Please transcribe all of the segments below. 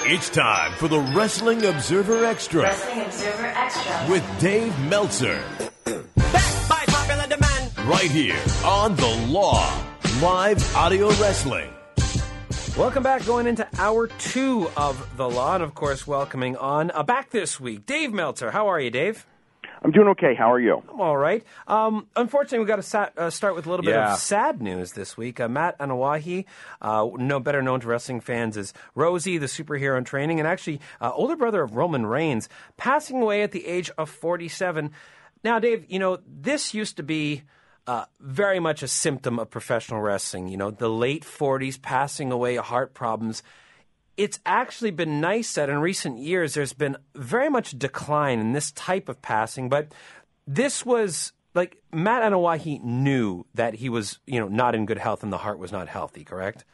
It's time for the Wrestling Observer Extra. Wrestling Observer Extra. With Dave Meltzer. Back by popular demand. Right here on The Law. Live audio wrestling. Welcome back, going into hour 2 of The Law, and of course welcoming on back this week, Dave Meltzer. How are you, Dave? I'm doing okay. How are you? I'm all right. Unfortunately, we've got to start with a little bit of sad news this week. Matt Anoa'i, better known to wrestling fans as Rosey, the superhero in training, and actually older brother of Roman Reigns, passing away at the age of 47. Now, Dave, this used to be very much a symptom of professional wrestling. The late 40s, passing away, heart problems. It's actually been nice that in recent years there's been very much decline in this type of passing, but this was like Matt Anoa'i knew that he was, not in good health and the heart was not healthy, correct?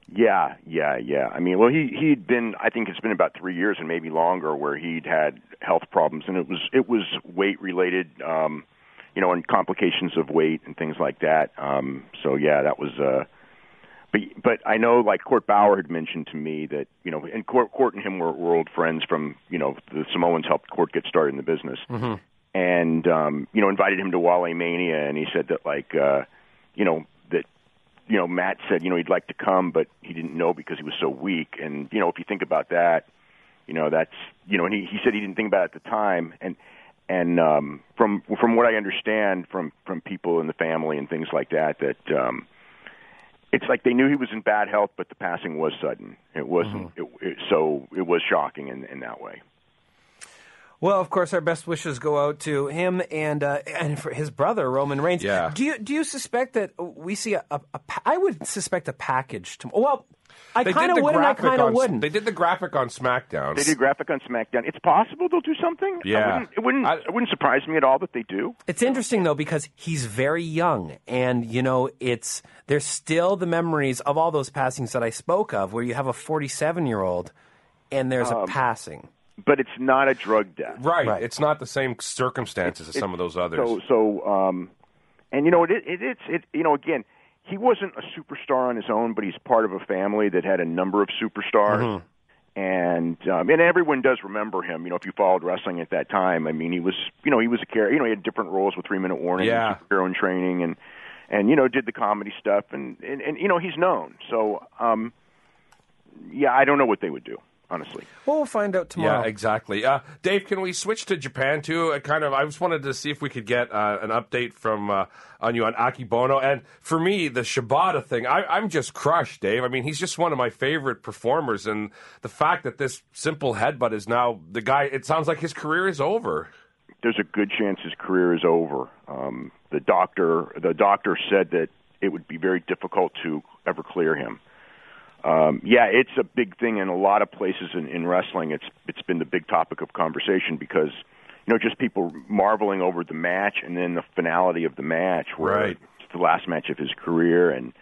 Yeah. I mean, well, he'd been, I think it's been about 3 years and maybe longer where he'd had health problems, and it was weight related, and complications of weight and things like that. That was. But I know, like Court Bauer had mentioned to me that, and Court and him were old friends from, the Samoans helped Court get started in the business. Mm-hmm. And, invited him to Wale Mania, and he said that, Matt said, he'd like to come, but he didn't know because he was so weak. And, if you think about that, that's, and he said he didn't think about it at the time. And from what I understand from people in the family and things like that, it's like they knew he was in bad health, but the passing was sudden. It wasn't, so it was shocking in that way. Well, of course, our best wishes go out to him and for his brother Roman Reigns. Yeah. Do you suspect that we see I would suspect a package? Well, I kind of would and I kind of wouldn't. They did the graphic on SmackDown. They did graphic on SmackDown. It's possible they'll do something. Yeah. It wouldn't surprise me at all that they do. It's interesting, though, because he's very young. And, there's still the memories of all those passings that I spoke of, where you have a 47-year-old and there's a passing. But it's not a drug death. Right. It's not the same circumstances as some of those others. Again, he wasn't a superstar on his own, but he's part of a family that had a number of superstars. Mm-hmm. And everyone does remember him. If you followed wrestling at that time, I mean, he was a character. He had different roles with 3 Minute Warning, and superhero in training, and did the comedy stuff, and he's known. So, I don't know what they would do, honestly. Well, we'll find out tomorrow. Yeah, exactly. Dave, can we switch to Japan, too? I just wanted to see if we could get an update from on you on Akebono. And for me, the Shibata thing, I'm just crushed, Dave. I mean, he's just one of my favorite performers. And the fact that this simple headbutt is now the guy, it sounds like his career is over. There's a good chance his career is over. The doctor said that it would be very difficult to ever clear him. It's a big thing in a lot of places in wrestling. It's been the big topic of conversation because, just people marveling over the match and then the finality of the match, where it's the last match of his career. And,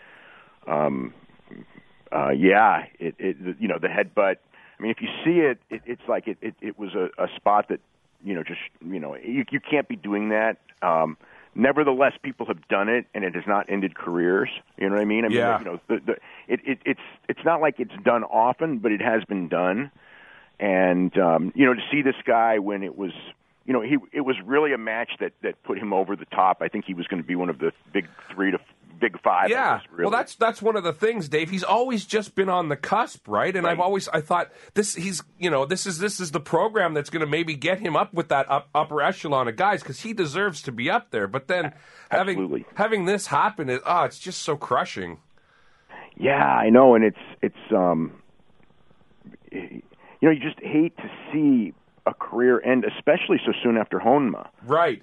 the headbutt. I mean, if you see it, it's like it was a spot that, you can't be doing that. Nevertheless, people have done it, and it has not ended careers. You know what I mean? It's not like it's done often, but it has been done. And to see this guy when it was, it was really a match that put him over the top. I think he was going to be one of the big 3 to big 5. Yeah, really. Well, that's one of the things, Dave. He's always just been on the cusp, right? And I thought this is the program that's going to maybe get him up with that upper echelon of guys because he deserves to be up there. But then having this happen it's just so crushing. Yeah, I know, and it's you just hate to see a career end, especially so soon after Honma. Right,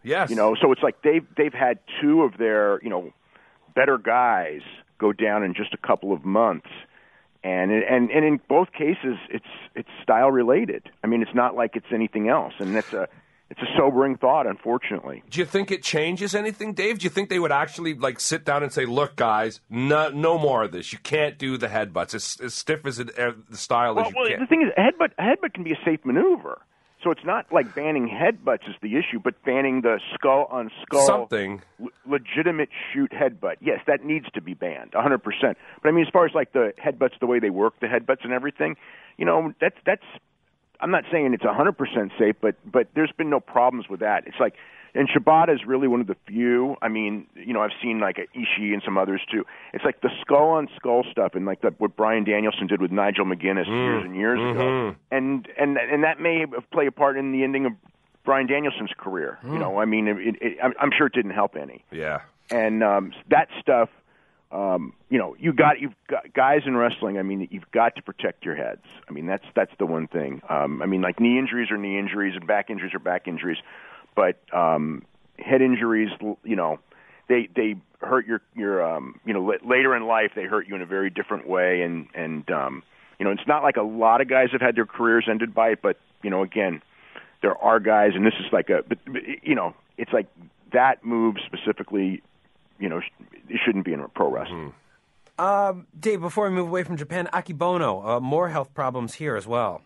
yes. So it's like they've had 2 of their, better guys go down in just a couple of months. And in both cases, it's style related. I mean, it's not like it's anything else. And it's a sobering thought, unfortunately. Do you think it changes anything, Dave? Do you think they would actually sit down and say, "Look, guys, no more of this. You can't do the headbutts as stiff as the style as you can." Well, the thing is, a headbutt can be a safe maneuver. So it's not like banning headbutts is the issue, but banning the skull-on-skull something legitimate shoot headbutt. Yes, that needs to be banned, 100%. But I mean, as far as like the headbutts, the way they work, the headbutts and everything, that's. I'm not saying it's 100% safe, but there's been no problems with that. It's like, and Shibata is really one of the few. I mean, I've seen like Ishii and some others too. It's like the skull-on-skull stuff, and like what Bryan Danielson did with Nigel McGuinness years and years ago, and that may have played a part in the ending of Bryan Danielson's career. I mean, I'm sure it didn't help any. Yeah, and that stuff. You've got guys in wrestling. I mean, you've got to protect your heads. I mean, that's the one thing. I mean, like knee injuries are knee injuries, and back injuries are back injuries. But head injuries, they hurt your later in life. They hurt you in a very different way, and it's not like a lot of guys have had their careers ended by it. But again, there are guys, and this is like it's like that move specifically. It shouldn't be in pro wrestling. Dave, before we move away from Japan, Akibono, more health problems here as well.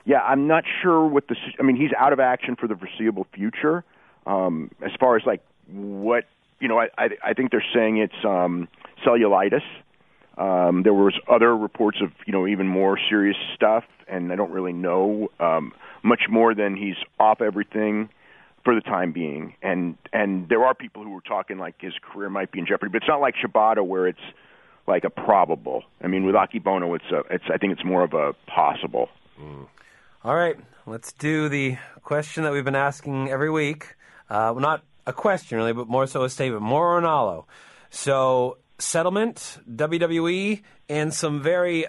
Yeah, I'm not sure what he's out of action for the foreseeable future. As far as like what, I think they're saying it's cellulitis. There was other reports of, even more serious stuff, and I don't really know much more than he's off everything for the time being, and there are people who were talking like his career might be in jeopardy, but it's not like Shibata where it's like a probable. I mean, with Akibono, I think it's more of a possible. All right, let's do the question that we've been asking every week. Well, not a question really, but more so a statement. Mauro Ranallo. So settlement, WWE, and some very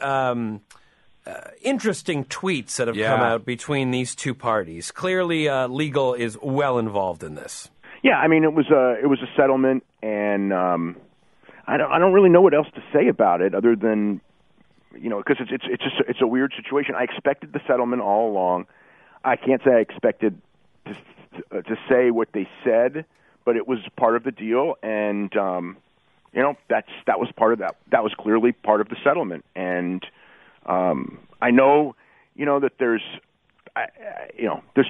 interesting tweets that have come out between these two parties. Clearly, legal is well involved in this. Yeah, I mean, it was a settlement, and I don't really know what else to say about it other than because it's a weird situation. I expected the settlement all along. I can't say I expected to say what they said, but it was part of the deal, and that was part of that. That was clearly part of the settlement, and. I know, that there's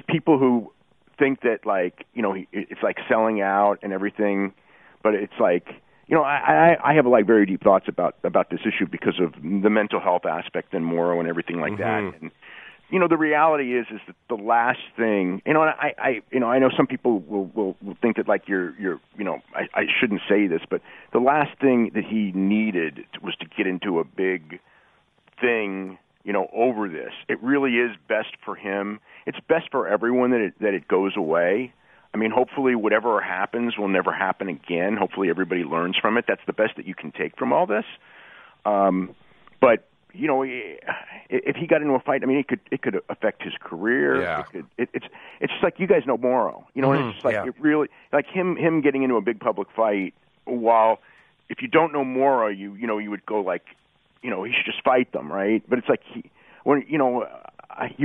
people who think that like, it's like selling out and everything, but it's like, I have like very deep thoughts about this issue because of the mental health aspect and Mauro and everything like that. And, the reality is that the last thing, and I know some people will think that like I shouldn't say this, but the last thing that he needed was to get into a big thing, over this. It really is best for him. It's best for everyone that it goes away. I mean, hopefully whatever happens will never happen again. Hopefully everybody learns from it. That's the best that you can take from all this. But if he got into a fight, I mean, it could affect his career. Yeah. It's just like you guys know Mauro, and it's just like it really like him getting into a big public fight. While if you don't know Mauro, you would go like. He should just fight them, right? But it's like he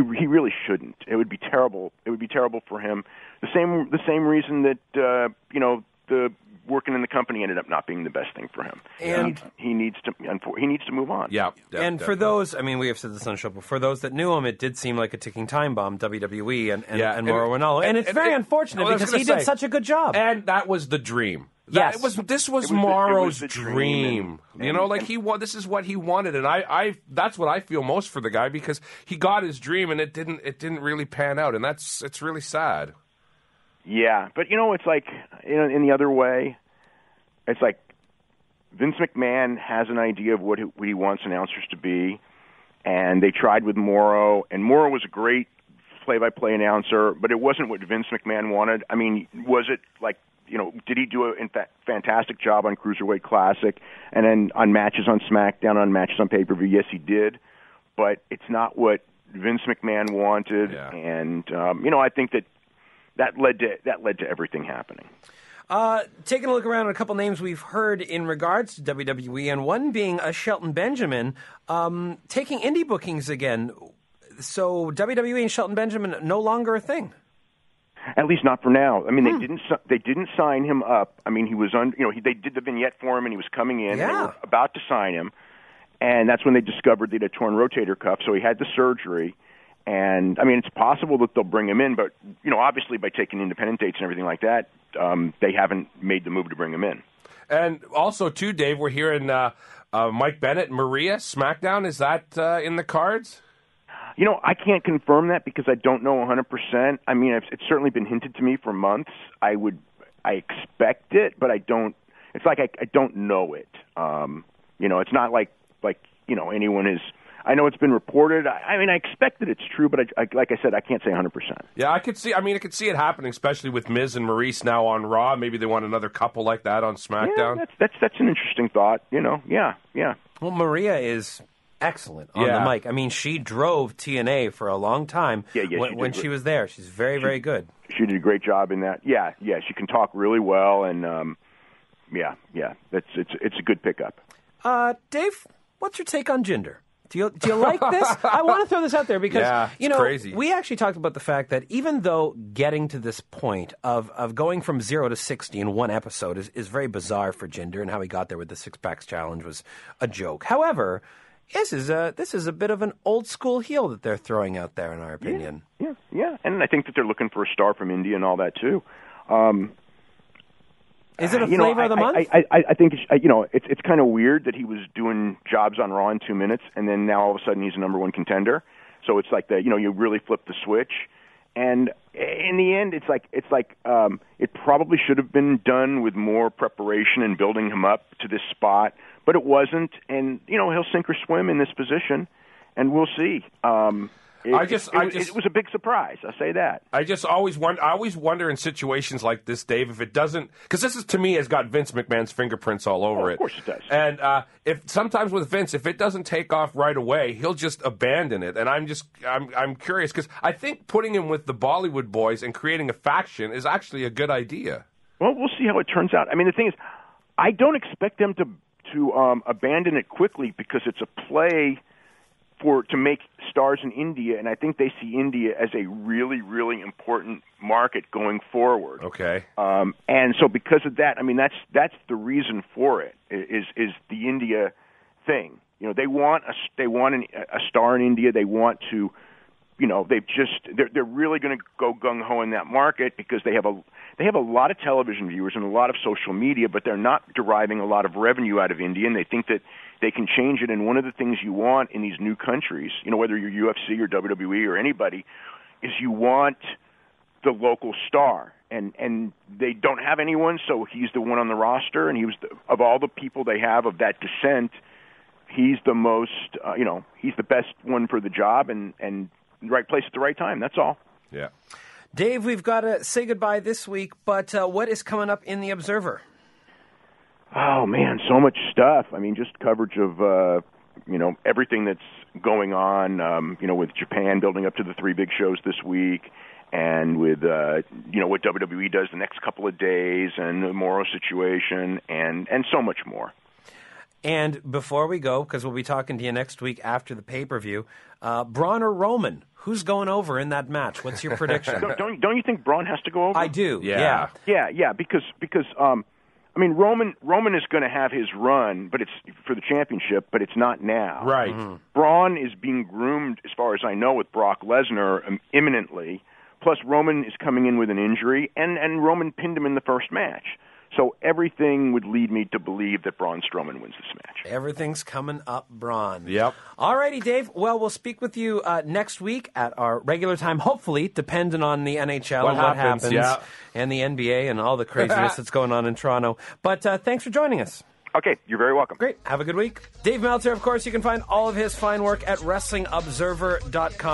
really shouldn't. It would be terrible. It would be terrible for him. The same reason that the working in the company ended up not being the best thing for him. And he needs to move on. Yeah. And for those, I mean, we have said this on the show, but for those that knew him, it did seem like a ticking time bomb. WWE and Mauro Ranallo, and it's very unfortunate because he did such a good job. And that was the dream. This was Mauro's dream. This is what he wanted, and I that's what I feel most for the guy because he got his dream and it didn't really pan out, and it's really sad. Yeah, but it's like in the other way, it's like Vince McMahon has an idea of what he wants announcers to be, and they tried with Mauro, and Mauro was a great play-by-play announcer, but it wasn't what Vince McMahon wanted. I mean, was it like? Did he do a fantastic job on Cruiserweight Classic and then on matches on SmackDown, on matches on pay-per-view? Yes, he did, but it's not what Vince McMahon wanted, and I think that led to everything happening. Taking a look around at a couple names we've heard in regards to WWE, and one being Shelton Benjamin taking indie bookings again. So WWE and Shelton Benjamin no longer a thing. At least not for now. I mean, they didn't sign him up. I mean, he was they did the vignette for him, and he was coming in. Yeah. And they were about to sign him, and that's when they discovered that he had a torn rotator cuff. So he had the surgery, And, I mean, it's possible that they'll bring him in, but, obviously by taking independent dates and everything like that, they haven't made the move to bring him in. And also, too, Dave, we're hearing Mike Bennett, Maria, SmackDown. Is that in the cards? I can't confirm that because I don't know 100%. I mean, it's certainly been hinted to me for months. I expect it, but I don't. It's like I don't know it. It's not like anyone is. I know it's been reported. I mean, I expect that it's true, but like I said, I can't say 100%. Yeah, I could see it happening, especially with Miz and Maurice now on Raw. Maybe they want another couple like that on SmackDown. Yeah, that's an interesting thought. Yeah. Well, Maria is excellent on the mic. I mean, she drove TNA for a long time when she was there. She's very, very good. She did a great job in that. Yeah, she can talk really well, and it's a good pickup. Dave, what's your take on Jinder? Do you like this? I want to throw this out there because, crazy. We actually talked about the fact that even though getting to this point of going from 0 to 60 in one episode is very bizarre for Jinder, and how he got there with the six-packs challenge was a joke. However, this is a bit of an old-school heel that they're throwing out there, in our opinion. Yeah. And I think that they're looking for a star from India and all that, too. Is it a flavor of the month? I think it's kind of weird that he was doing jobs on Raw in 2 minutes, and then now all of a sudden he's a number one contender. So it's like you really flip the switch, and in the end, it's like it probably should have been done with more preparation and building him up to this spot, but it wasn't. And he'll sink or swim in this position, and we'll see. It was a big surprise. I'll say that. I always wonder in situations like this, Dave, if it doesn't, because this is, to me, has got Vince McMahon's fingerprints all over it. Of course it does. And if sometimes with Vince, if it doesn't take off right away, he'll just abandon it. And I'm curious because I think putting him with the Bollywood boys and creating a faction is actually a good idea. Well, we'll see how it turns out. I mean, the thing is, I don't expect them to abandon it quickly because it's a play to make stars in India, and I think they see India as a really, really important market going forward. Okay. And so because of that, I mean, that's the reason for it is the India thing. They want a star in India. They want to, they're really going to go gung ho in that market because they have a lot of television viewers and a lot of social media, but they're not deriving a lot of revenue out of India, and they think that they can change it. And one of the things you want in these new countries, whether you're UFC or WWE or anybody, is you want the local star. And they don't have anyone, so he's the one on the roster, and he was of all the people they have of that descent, he's the most, he's the best one for the job, and the right place at the right time. That's all. Yeah. Dave, we've got to say goodbye this week, but what is coming up in The Observer? Oh, man, so much stuff. I mean, just coverage of, everything that's going on, with Japan building up to the 3 big shows this week, and with, what WWE does the next couple of days, and the Mauro situation, and so much more. And before we go, because we'll be talking to you next week after the pay-per-vieiew, Braun or Roman, who's going over in that match? What's your prediction? Don't you think Braun has to go over? I do, yeah. Yeah, because Roman is going to have his run, but it's for the championship, but it's not now. Right. Mm-hmm. Braun is being groomed, as far as I know, with Brock Lesnar imminently. Plus, Roman is coming in with an injury, and Roman pinned him in the first match. So everything would lead me to believe that Braun Strowman wins this match. Everything's coming up, Braun. Yep. All righty, Dave. Well, we'll speak with you next week at our regular time, hopefully, depending on the NHL and what happens, and the NBA and all the craziness that's going on in Toronto. But thanks for joining us. Okay, you're very welcome. Great. Have a good week. Dave Meltzer, of course, you can find all of his fine work at WrestlingObserver.com.